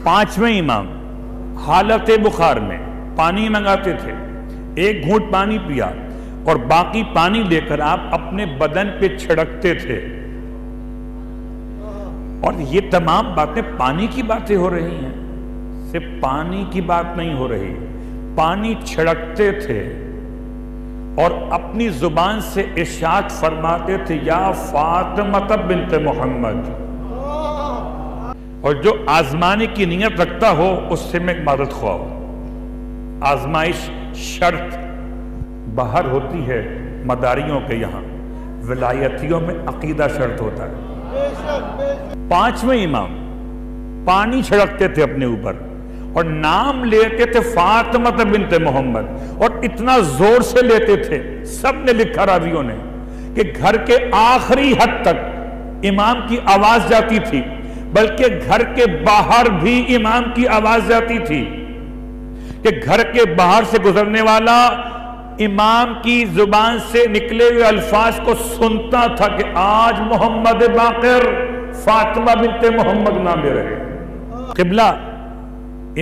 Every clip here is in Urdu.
5ویں امام حالت بخار میں پانی منگاتے تھے، ایک گھونٹ پانی پیا اور باقی پانی لے کر آپ اپنے بدن پہ چھڑکتے تھے، اور یہ تمام باتیں پانی کی باتیں ہو رہی ہیں، صرف پانی کی بات نہیں ہو رہی، پانی چھڑکتے تھے اور اپنی زبان سے ارشاد فرماتے تھے یا فاطمہ بنت محمد، اور جو آزمانے کی نیت رکھتا ہو اس سے میں مدد خواہ ہوں۔ آزمائش شرط باہر ہوتی ہے مداریوں کے یہاں، ولایتیوں میں عقیدہ شرط ہوتا ہے۔ 5ویں امام پانی چھڑکتے تھے اپنے اوپر اور نام لیتے تھے فاطمہ بنت محمد، اور اتنا زور سے لیتے تھے، سب نے لکھا راویوں نے، کہ گھر کے آخری حد تک امام کی آواز جاتی تھی، بلکہ گھر کے باہر بھی امام کی آواز جاتی تھی، کہ گھر کے باہر سے گزرنے والا امام کی زبان سے نکلے ہوئے الفاظ کو سنتا تھا کہ آج محمد باقر فاطمہ بنت محمد نام لے رہے۔ قبلہ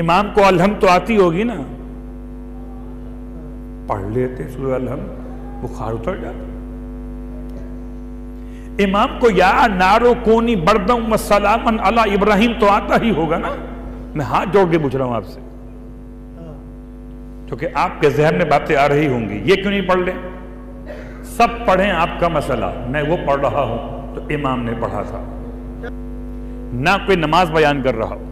امام کو الحمد تو آتی ہوگی نا، پڑھ لیتے سورہ الحمد، بخار اتر جاتا۔ امام کو یا نارو کونی بردم و سلامن علی ابراہیم تو آتا ہی ہوگا نا۔ میں ہاتھ جوڑ کے پوچھ رہا ہوں آپ سے، کیونکہ آپ کے ذہن میں باتیں آ رہی ہوں گی، یہ کیوں نہیں پڑھ لیں؟ سب پڑھیں، آپ کا مسئلہ، میں وہ پڑھ رہا ہوں تو امام نے پڑھا تھا، نہ کوئی نماز بیان کر رہا ہو،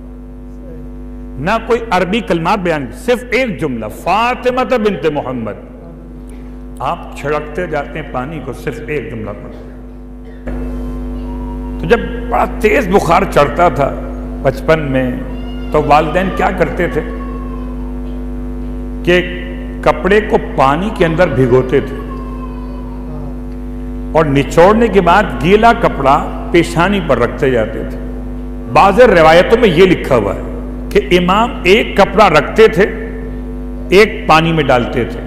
نہ کوئی عربی کلمات بیان، صرف ایک جملہ فاطمہ بنت محمد، آپ چھڑکتے جاتے ہیں پانی کو، صرف ایک جملہ پڑھتے ہیں۔ تو جب بڑا تیز بخار چڑھتا تھا بچپن میں، تو والدین کیا کرتے تھے کہ کپڑے کو پانی کے اندر بھگوتے تھے اور نچوڑنے کے بعد گیلا کپڑا پیشانی پر رکھتے جاتے تھے۔ بعض روایتوں میں یہ لکھا ہوا ہے کہ امام ایک کپڑا رکھتے تھے، ایک پانی میں ڈالتے تھے،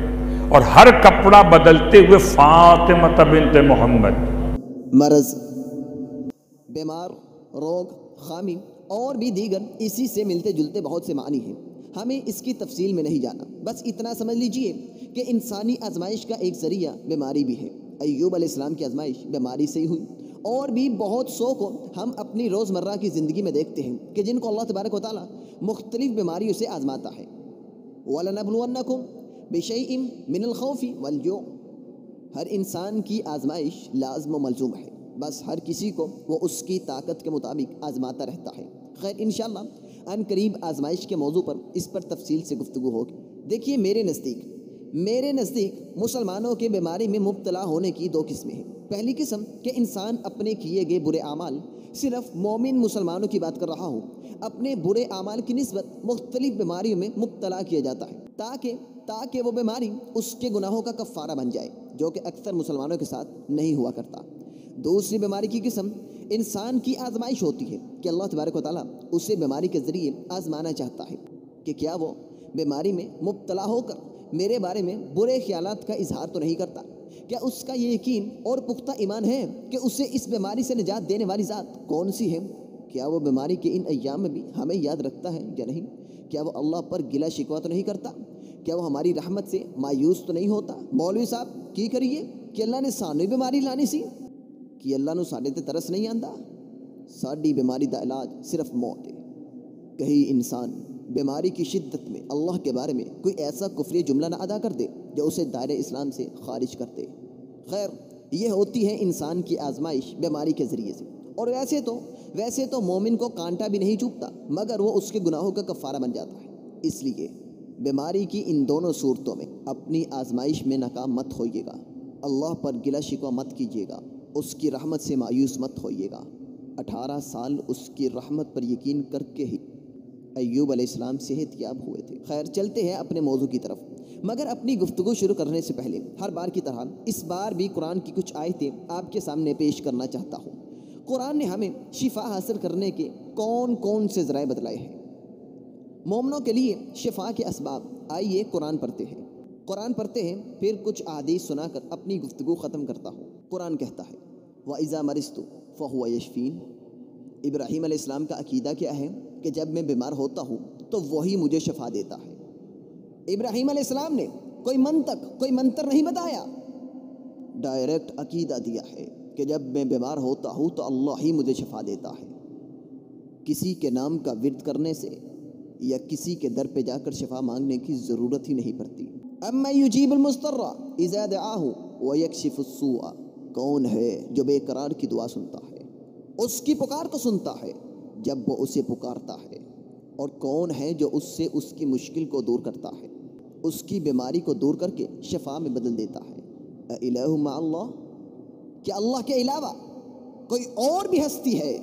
اور ہر کپڑا بدلتے ہوئے فاطمہ بنت محمد۔ مرض، بیمار، روگ، خامی اور بھی دیگر اسی سے ملتے جلتے بہت سے معنی ہیں، ہمیں اس کی تفصیل میں نہیں جانا، بس اتنا سمجھ لیجئے کہ انسانی آزمائش کا ایک ذریعہ بیماری بھی ہے۔ ایوب علیہ السلام کی آزمائش بیماری سے ہی ہوئی، اور بھی بہت سو کو ہم اپنی روزمرہ کی زندگی میں دیکھتے ہیں کہ جن کو اللہ تبارک و تعالیٰ مختلف بیماریوں سے آزماتا ہے۔ وَلَنَبْلُوَنَّكُمْ بِشَيْءٍ مِّنَ الْخَوْفِ وَالْجُوعِ، ہر انسان کی آزمائش لازم و ملزوم ہے، بس ہر کسی کو وہ اس کی طاقت کے مطابق آزماتا رہتا ہے۔ خیر انشاءاللہ ان قریب آزمائش کے موضوع پر اس پر تفصیل سے گفتگو ہوگی۔ دیکھیے میرے نزدیک مسلمانوں کے بیماری میں مبتلا ہونے کی دو قسمیں ہیں۔ پہلی قسم کہ انسان اپنے کیے گئے برے اعمال، صرف مومن مسلمانوں کی بات کر رہا ہوں، اپنے برے اعمال کی نسبت مختلف بیماریوں میں مبتلا کیا جاتا ہے تاکہ وہ بیماری اس کے گناہوں کا کفارہ بن جائے، جو کہ اکثر مسلمانوں کے ساتھ نہیں ہوا کرتا۔ دوسری بیماری کی قسم انسان کی آزمائش ہوتی ہے کہ اللہ تبارک و تعالیٰ اسے بیماری کے ذریعے آزمانا چاہتا ہے کہ کیا وہ بیماری میں مبتلا ہو کر میرے بارے میں برے خیالات کا اظہار تو نہیں کرتا، کیا اس کا یہ یقین اور پختہ ایمان ہے کہ اسے اس بیماری سے نجات دینے والی ذات کون سی ہے، کیا وہ بیماری کے ان ایام میں بھی ہمیں یاد رکھتا ہے یا نہیں، کیا وہ اللہ پر گلہ شکوہ تو نہیں کرتا، کیا وہ ہماری رحمت سے مایوس تو نہیں ہوتا۔ مولوی صاحب کی کریے کہ اللہ نے سانوی بیماری لانی سی، کہ اللہ نو ساڈے تے ترس نہیں آندا، ساڈی بیماری دا علاج صرف موت ہے۔ کہیں انسان بیماری کی شدت میں اللہ کے بارے میں کوئی ایسا کفری جملہ نہ ادا کر دے جو اسے دائرہ اسلام سے خارج کر دے۔ خیر یہ ہوتی ہے انسان کی آزمائش بیماری کے ذریعے سے، اور ویسے تو مومن کو کانٹا بھی نہیں چوبتا، مگر وہ اس کے گناہوں کا کفارہ بن جاتا ہے۔ اس لیے بیماری کی ان دونوں صورتوں میں اپنی آزمائش میں ناکام مت ہوئیے گا، اللہ پر گلہ شکوہ مت کیجیے گا، اس کی رحمت سے مایوس مت ہوئیے گا۔ 18 سال اس کی رحمت پر یقین کر کے ہی ایوب علیہ السلام صحت یاب ہوئے تھے۔ خیر چلتے ہیں اپنے موضوع کی طرف، مگر اپنی گفتگو شروع کرنے سے پہلے ہر بار کی طرح اس بار بھی قرآن کی کچھ آیتیں آپ کے سامنے پیش کرنا چاہتا ہوں۔ قرآن نے ہمیں شفا حاصل کرنے کے کون سے ذرائع بتلائے ہیں، مومنوں کے لیے شفا کے اسباب۔ آئیے قرآن پڑھتے ہیں پھر کچھ احادیث سنا کر اپنی گفتگو ختم کرتا ہوں۔ قرآن کہتا ہے وَإِذَا مَرِضْتُ فَهُوَ يَشْفِينِ۔ ابراہیم علیہ السلام کا عقیدہ کیا ہے؟ کہ جب میں بیمار ہوتا ہوں تو وہی مجھے شفا دیتا ہے۔ ابراہیم علیہ السلام نے کوئی منطق کوئی منتر نہیں بتایا، ڈائریکٹ عقیدہ دیا ہے کہ جب میں بیمار ہوتا ہوں تو اللہ ہی مجھے شفا دیتا ہے۔ کسی کے نام کا ورد کرنے سے یا کسی کے در پہ جا کر شفا مانگنے کی ضرورت ہی نہیں پڑتی۔ اما یجیب المضطر اذا دعاہ ویکشف السوء، کون ہے جو بے قرار کی دعا سنتا ہے، اس کی پکار کو سنتا ہے جب وہ اسے پکارتا ہے، اور کون ہے جو اس سے اس کی مشکل کو دور کرتا ہے، اس کی بیماری کو دور کر کے شفا میں بدل دیتا ہے۔ الہ مع اللہ، کیا اللہ کے علاوہ کوئی اور بھی ہستی ہے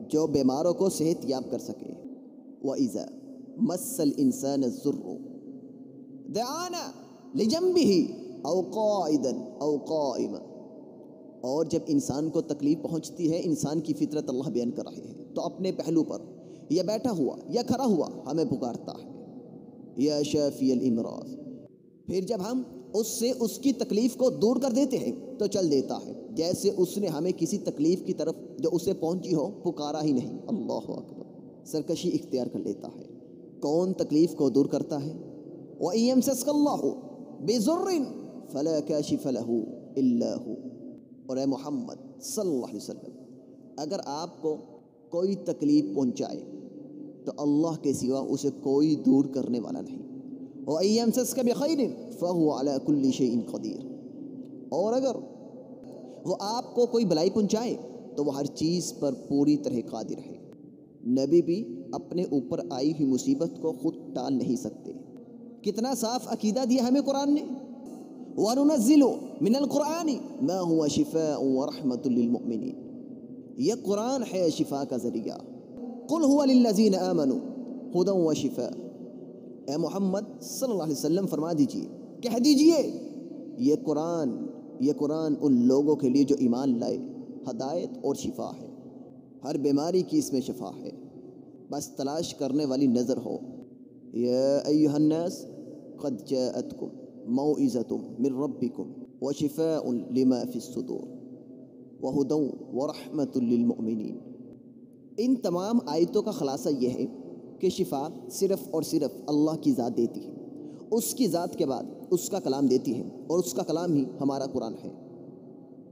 جو بیماروں کو صحت یاب کر سکے؟ وَإِذَا مَسَّ الْإِنسَانَ الضُّرُّ دَعَانَا لِجَنبِهِ أَوْ قَاعِدًا أَوْ قَائِمًا، اور جب انسان کو تکلیف پہنچتی ہے، انسان کی فطرت اللہ بیان کر رہے ہیں، تو اپنے پہلو پر یا بیٹھا ہوا یا کھڑا ہوا ہمیں پکارتا ہے، یا شافی الامراض۔ پھر جب ہم اس سے اس کی تکلیف کو دور کر دیتے ہیں تو چل دیتا ہے، جیسے اس نے ہمیں کسی تکلیف کی طرف جو اسے پہنچی ہو پکارا ہی نہیں۔ اللہ اکبر، سرکشی اختیار کر لیتا ہے۔ کون تکلیف کو دور کرتا ہے؟ وَإِن يَمْسَسْكَ اللَّهُ بِضُرٍّ فَلَا كَاشِفَ لَهُ إِلَّا هُوَ، اور اے محمد صلی اللہ علیہ وسلم، اگر آپ کو کوئی تکلیف پہنچائے تو اللہ کے سوا اسے کوئی دور کرنے والا نہیں۔ وَإِن يَمْسَسْكَ بِخَيْرٍ فَهُوَ عَلَى كُلِّ شَيْءٍ قَدِيرٌ، اور اگر وہ آپ کو کوئی بلائی پہنچائے تو وہ ہر چیز پر پوری طرح قادر ہے۔ نبی بھی اپنے اوپر آئی ہوئی مصیبت کو خود ٹال نہیں سکتے۔ کتنا صاف عقیدہ دیا ہمیں قرآن نے، وَنُنَزِّلُ مِنَ الْقُرْآنِ مَا هُوَ شِفَاءٌ وَرَحْمَةٌ لِّلْمُؤْمِنِينَ، یہ قرآن ہے شفا کا ذریعہ۔ قُلْ هُوَ لِلَّذِينَ آمَنُوا هُدًى وَشِفَاءٌ، اے محمد صلی اللہ علیہ وسلم فرما دیجئے، کہہ دیجئے، یہ قرآن ان لوگوں کے لیے جو ایمان لائے ہدایت اور شفا ہے، ہر بیماری کی اس میں شفا ہے، بس تلاش کرنے والی نظر ہو۔ یا ایھا الناس قد جاءتکم موعظۃ من ربکم وشفاء لما فی الصدور وہدی ورحمۃ للمؤمنین۔ ان تمام آیتوں کا خلاصہ یہ ہے کہ شفا صرف اور صرف اللہ کی ذات دیتی ہے، اس کی ذات کے بعد اس کا کلام دیتی ہے، اور اس کا کلام ہی ہمارا قرآن ہے۔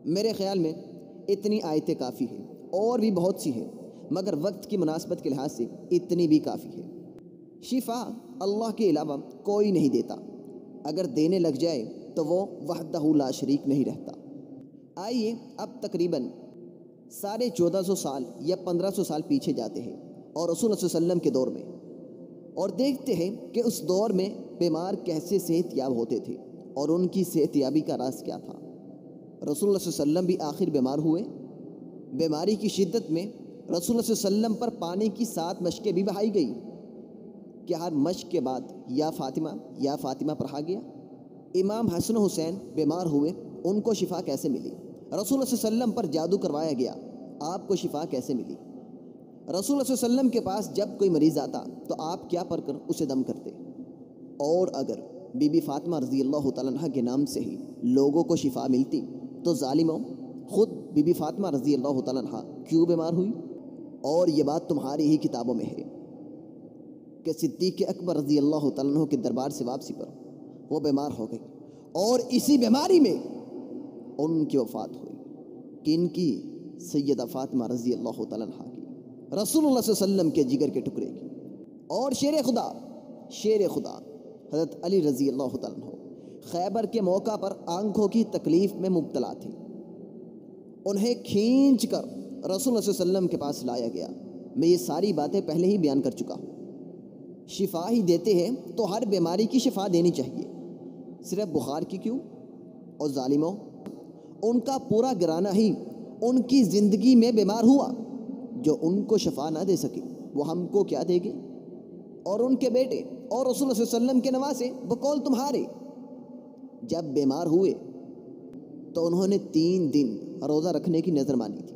میرے خیال میں اتنی آیتیں کافی ہیں، اور بھی بہت سی ہیں، مگر وقت کی مناسبت کے لحاظ سے اتنی بھی کافی ہے۔ شفا اللہ کے علاوہ کوئی نہیں دیتا، اگر دینے لگ جائے تو وہ وحدہ لا شریک نہیں رہتا۔ آئیے اب تقریباً 1450 سال یا 1500 سال پیچھے جاتے ہیں، اور رسول اللہ صلی اللہ علیہ وسلم کے دور میں، اور دیکھتے ہیں کہ اس دور میں بیمار کیسے صحت یاب ہوتے تھے اور ان کی صحت یابی کا راز کیا تھا۔ رسول اللہ صلی اللہ علیہ وسلم بھی آخر بیمار ہوئے۔ بیماری کی شدت میں رسول اللہ صلی اللہ علیہ وسلم پر پانی کی 7 مشقیں بھی بہائی گئی کہ ہر مشق کے بعد یا فاطمہ پڑھا گیا۔ امام حسن و حسین بیمار ہوئے، ان کو شفا کیسے ملی؟ رسول اللہ صلی اللہ علیہ وسلم پر جادو کروایا گیا، آپ کو شفا کیسے ملی؟ رسول اللہ صلی اللہ علیہ وسلم کے پاس جب کوئی مریض آتا تو آپ کیا پڑھ کر اسے دم کرتے؟ اور اگر بی بی فاطمہ رضی اللہ تعالیٰ عنہ کے نام سے ہی لوگوں کو شفا ملتی تو ظالموں، خود بی بی فاطمہ رضی اللہ تعالیٰ عنہ کیوں بیمار ہوئی؟ اور یہ بات تمہاری ہی کتابوں میں ہے کہ صدیق اکبر رضی اللہ تعالیٰ عنہ کے دربار سے واپسی پر وہ بیمار ہو گئی، اور اسی بیماری میں ان کی وفات ہوئی۔ کن کی؟ سیدہ فاطمہ رضی اللہ تعالیٰ عنہ کی، رسول اللہ صلی اللہ علیہ وسلم کے جگر کے ٹکڑے کی۔ اور شیر خدا حضرت علی رضی اللہ تعالیٰ عنہ خیبر کے موقع پر آنکھوں کی تکلیف میں مبتلا تھے، انہیں کھینچ کر رسول اللہ صلی اللہ علیہ وسلم کے پاس لایا گیا۔ میں یہ ساری باتیں پہلے ہی بیان کر چکا ہوں۔ شفا ہی دیتے ہیں تو ہر بیماری کی شفا دینی چاہیے، صرف بخار کی کیوں؟ اور ظالموں، ان کا پورا گھرانہ ہی ان کی زندگی میں بیمار ہوا، جو ان کو شفا نہ دے سکے وہ ہم کو کیا دے گے؟ اور ان کے بیٹے اور رسول اللہ صلی اللہ علیہ وسلم کے نواسے بقول تمہارے جب بیمار ہوئے تو انہوں نے 3 دن روزہ رکھنے کی نظر مانی تھی،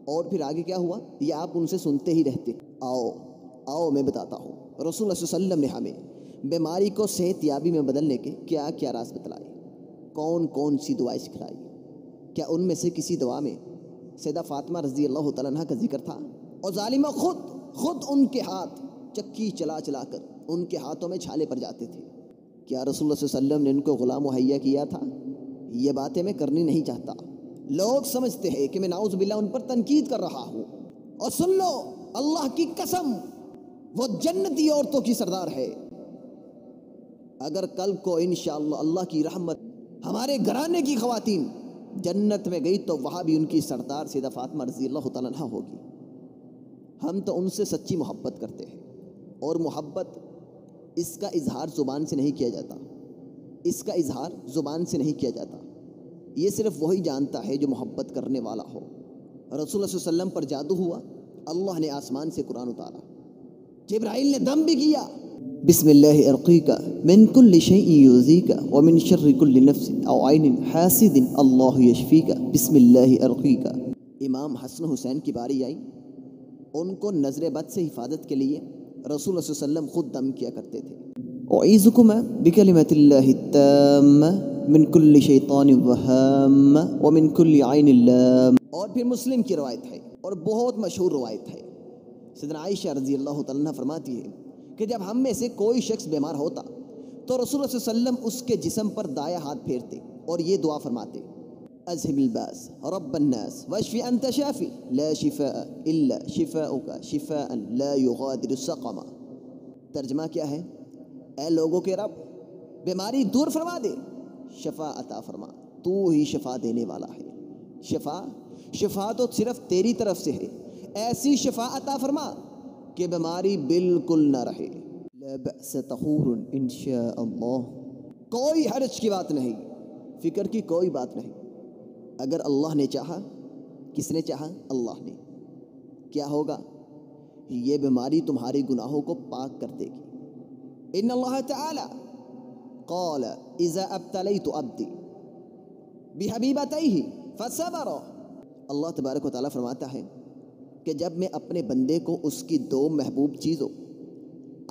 اور پھر آگے کیا ہوا یہ آپ ان سے سنتے ہی رہتے۔ آؤ میں بتاتا ہوں، رسول اللہ صلی اللہ علیہ وسلم نے ہمیں بیماری کو صحت یابی میں بدلنے کے کیا کیا راز بتلائے، کون سی دعائیں سکھلائی۔ کیا ان میں سے کسی دعا میں سیدہ فاطمہ رضی اللہ تعالیٰ عنہ کا ذکر تھا؟ اور ظالمہ، خود خود ان کے ہاتھ چکی چلا چلا کر ان کے ہاتھوں میں چھالے پڑ جاتے تھے. کیا رسول اللہ صلی اللہ علیہ وسلم نے ان کو غلام مہیا کیا تھا؟ یہ باتیں میں کرنی نہیں چاہتا. لوگ سمجھتے ہیں کہ میں نعوذ باللہ ان پر تنقید کر رہا ہوں. اور سن لو، اللہ کی قسم، وہ جنتی عورتوں کی سردار ہے. اگر کل کو انشاءاللہ اللہ کی رحمت ہمارے گھرانے کی خواتین جنت میں گئی تو وہاں بھی ان کی سردار سیدہ فاطمہ رضی اللہ تعالیٰ عنہا ہوگی. ہم تو ان سے سچی محبت کرتے ہیں، اور محبت اس کا اظہار زبان سے نہیں کیا جاتا. اس کا اظہار زبان سے نہیں کیا جاتا. یہ صرف وہی جانتا ہے جو محبت کرنے والا ہو. رسول اللہ صلی اللہ علیہ وسلم پر جادو ہوا، اللہ نے آسمان سے قرآن اتارا. جبرائیل نے دم بھی کیا، بسم اللہ ارقیک من کل شیء یؤذیک ومن شر کل نفس او عین حاسد اللہ یشفیک بسم اللہ ارقیک. امام حسن حسین کی باری آئی، ان کو نظر بد سے حفاظت کے لیے رسول اللہ صلی اللہ علیہ وسلم خود دم کیا کرتے تھے. اعیذکما بکلمۃ اللہ التامہ من کل شیطان وہام ومن کل عین لام. اور پھر مسلم کی روایت ہے اور بہت مشہور روایت ہے. سیدنا عائشہ رضی اللہ تعالیٰ عنہ فرماتی ہے کہ جب ہم میں سے کوئی شخص بیمار ہوتا تو رسول اللہ صلی اللہ علیہ وسلم اس کے جسم پر دایاں ہاتھ پھیرتے اور یہ دعا فرماتے: اذهب الباس رب الناس واشف انت شافی لا شفاء الا شفاؤک شفاء لا یغادر سقما. ترجمہ کیا ہے؟ اے لوگوں کے رب، بیماری دور فرما دے، شفا عطا فرما، تو ہی شفا دینے والا ہے. شفا تو صرف تیری طرف سے ہے. ایسی شفا عطا فرما کہ بیماری بالکل نہ رہے. لا بأس طہور انشاء اللہ. کوئی حرج کی بات نہیں، فکر کی کوئی بات نہیں. اگر اللہ نے چاہا، کس نے چاہا؟ اللہ نے. کیا ہوگا؟ یہ بیماری تمہارے گناہوں کو پاک کر دے گی. ان اللہ تعالی قال اذا ابتلیت عبدی بحبیبتیہ فصبر. اللہ تبارک و تعالیٰ فرماتا ہے کہ جب میں اپنے بندے کو اس کی دو محبوب چیزوں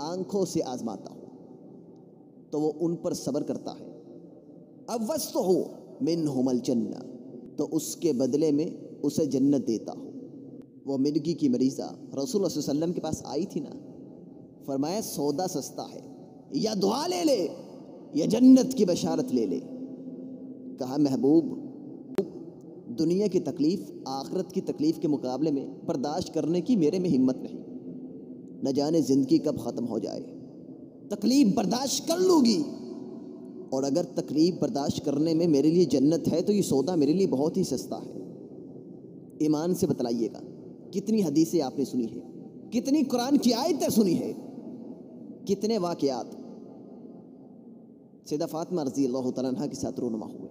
آنکھوں سے آزماتا ہوں تو وہ ان پر صبر کرتا ہے. اوستہ منہم الجنہ، تو اس کے بدلے میں اسے جنت دیتا ہوں. وہ مرگی کی مریضہ رسول اللہ صلی اللہ علیہ وسلم کے پاس آئی تھی نا، فرمایا سودا سستا ہے، یا دعا لے لے یا جنت کی بشارت لے لے. کہا محبوب، دنیا کی تکلیف آخرت کی تکلیف کے مقابلے میں برداشت کرنے کی میرے میں ہمت نہیں. نہ جانے زندگی کب ختم ہو جائے. تکلیف برداشت کر لوں گی، اور اگر تکلیف برداشت کرنے میں میرے لیے جنت ہے تو یہ سودا میرے لیے بہت ہی سستا ہے. ایمان سے بتلائیے گا، کتنی حدیثیں آپ نے سنی ہے، کتنی قرآن کی آیتیں سنی ہے، کتنے واقعات سیدہ فاطمہ رضی اللہ تعالیٰ عنہ کے ساتھ رونما ہوئے.